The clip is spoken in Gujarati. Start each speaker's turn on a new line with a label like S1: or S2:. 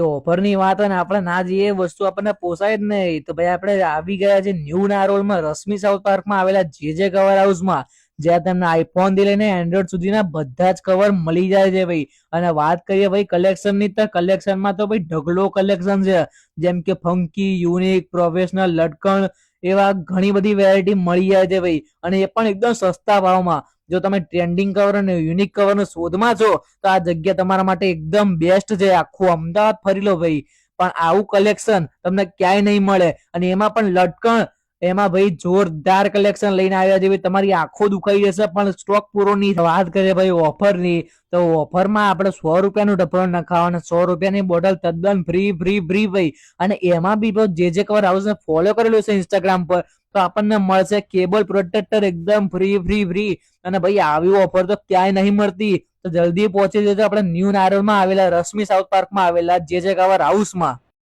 S1: ઓફર ની વાત હોય ને આપણે ના જઈએ વસ્તુ આપણને પોસાય જ નહીં. તો ભાઈ આપણે આવી ગયા છે ન્યૂ નારોલમાં રશ્મિ સાઉથ પાર્કમાં આવેલા જે કવર હાઉસમાં, જ્યાં તમને આઈફોન થી લઈને એન્ડ્રોઈડ સુધીના બધા જ કવર મળી જાય છે ભાઈ. અને વાત કરીએ ભાઈ કલેક્શન ની, તો કલેક્શનમાં તો ભાઈ ઢગલો કલેક્શન છે. જેમ કે ફંકી, યુનિક, પ્રોફેશનલ, લટકણ એવા ઘણી બધી વેરાયટી મળી જાય છે ભાઈ. અને એ પણ એકદમ સસ્તા ભાવમાં. જો તમે ટ્રેન્ડિંગ કવર અને યુનિક કવર શોધમાં છો તો આ જગ્યા તમારા માટે એકદમ બેસ્ટ છે. આખું અમદાવાદ ફરી લો ભાઈ, પણ આવું કલેક્શન તમને ક્યાંય નહીં મળે. અને એમાં પણ લટકણ, એમાં ભાઈ જોરદાર કલેક્શન લઈને આવ્યા છે ભાઈ. તમારી આંખો દુખાઈ જશે પણ સ્ટોક પૂરો નહીં. વાત કરીએ ભાઈ ઓફરની, તો ઓફરમાં આપણે 100 રૂપિયાનું ઢપણ નખાવાનું, 100 રૂપિયાની બોટલ તદ્દન ફ્રી ફ્રી ફ્રી ભાઈ. અને એમાં બી જે કવર હાઉસને ફોલો કરેલું છે ઇન્સ્ટાગ્રામ પર, તો આપણને મળશે કેબલ પ્રોટેક્ટર એકદમ ફ્રી ફ્રી ફ્રી. અને ભાઈ આવી ઓફર તો ક્યાંય નહીં મળતી. તો જલ્દી પહોંચી જજો આપણે ન્યૂ નારોલમાં આવેલા રશ્મિ સાઉથ પાર્કમાં આવેલા જે કવર હાઉસમાં.